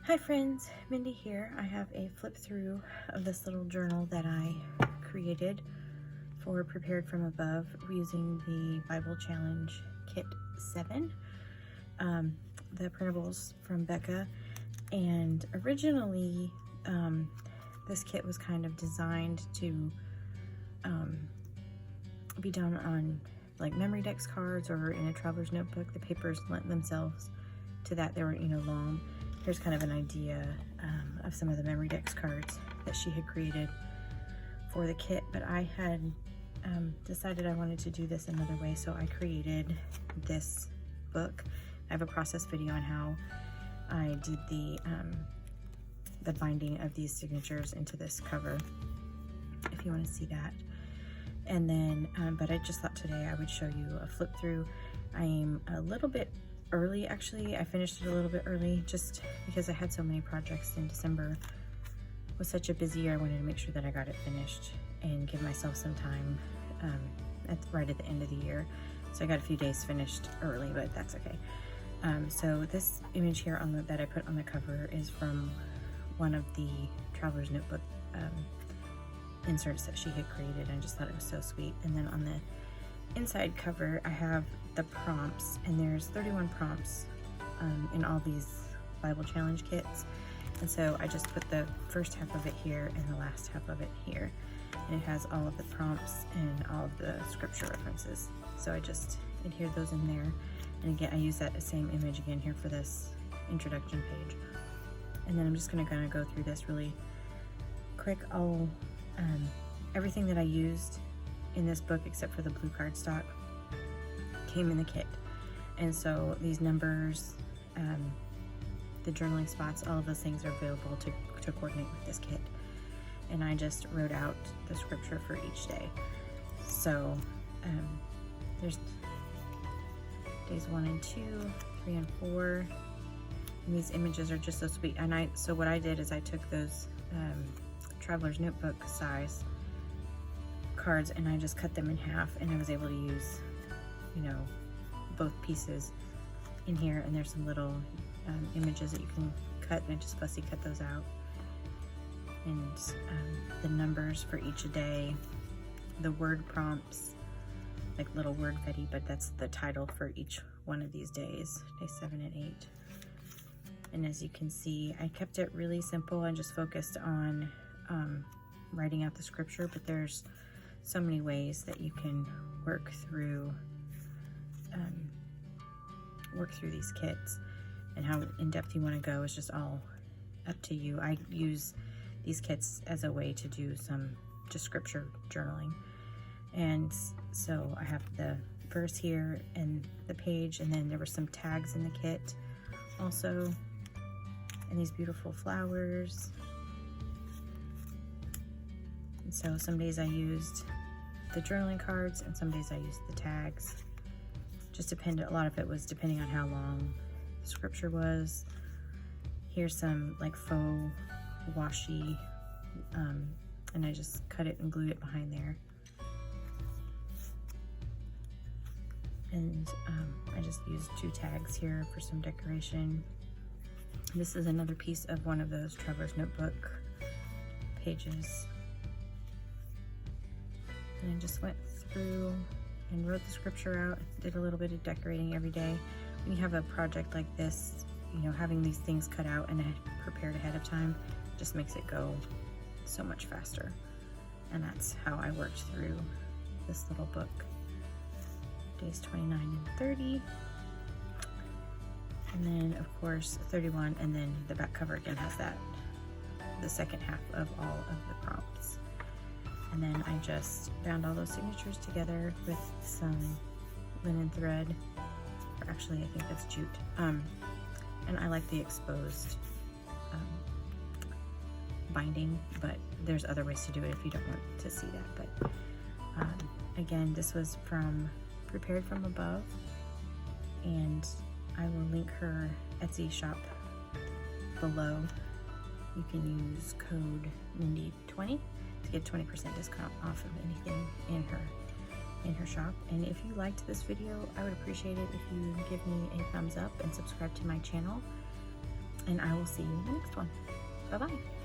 Hi friends, Mindy here. I have a flip through of this little journal that I created for Prepared from Above using the Bible Challenge Kit 7, the printables from Becca. And originally this kit was kind of designed to be done on like memory dex cards or in a traveler's notebook. The papers lent themselves to that. They were, long. Here's kind of an idea of some of the memory dex cards that she had created for the kit, but I had decided I wanted to do this another way, so I created this book. I have a process video on how I did the binding of these signatures into this cover, if you want to see that. And then, but I just thought today I would show you a flip through. I am a little bit early, actually. I finished it a little bit early just because I had so many projects in December. It was such a busy year. I wanted to make sure that I got it finished and give myself some time right at the end of the year. So I got a few days finished early, but that's okay. So this image here that I put on the cover is from one of the Traveler's Notebook inserts that she had created. I just thought it was so sweet. And then on the inside cover, I have the prompts, and there's 31 prompts in all these Bible Challenge kits. And so I just put the first half of it here and the last half of it here. And it has all of the prompts and all of the scripture references. So I just adhered those in there. And again, I use that same image again here for this introduction page. And then I'm just gonna kind of go through this really quick. Everything that I used in this book, except for the blue cardstock, came in the kit. And so these numbers, the journaling spots, all of those things are available to coordinate with this kit. And I just wrote out the scripture for each day. So there's days 1 and 2, 3 and 4. And these images are just so sweet. And so what I did is I took those Traveler's Notebook size cards and I just cut them in half, and I was able to use, both pieces in here. And there's some little images that you can cut, and I just fussy cut those out. And the numbers for each day, the word prompts, like little word fetty, but that's the title for each one of these days, day 7 and 8. And as you can see, I kept it really simple and just focused on writing out the scripture, but there's so many ways that you can work through these kits, and how in-depth you want to go is just all up to you. I use these kits as a way to do some just scripture journaling. And so I have the verse here and the page, and then there were some tags in the kit also, and these beautiful flowers. And so some days I used the journaling cards, and some days I used the tags. Just a lot of it was depending on how long the scripture was. Here's some like faux washi, and I just cut it and glued it behind there. And I just used 2 tags here for some decoration. This is another piece of one of those Traveler's Notebook pages. And I just went through and wrote the scripture out, did a little bit of decorating every day. When you have a project like this, having these things cut out and prepared ahead of time just makes it go so much faster. And that's how I worked through this little book. Days 29 and 30. And then of course 31, and then the back cover again has the second half of all of the prompts. And then I just bound all those signatures together with some linen thread, or actually I think that's jute. And I like the exposed binding, but there's other ways to do it if you don't want to see that. But again, this was from Prepared from Above, and I will link her Etsy shop below. You can use code Mindy20 to get 20% discount off of anything in her shop. And if you liked this video, I would appreciate it if you give me a thumbs up and subscribe to my channel. and I will see you in the next one. Bye-bye.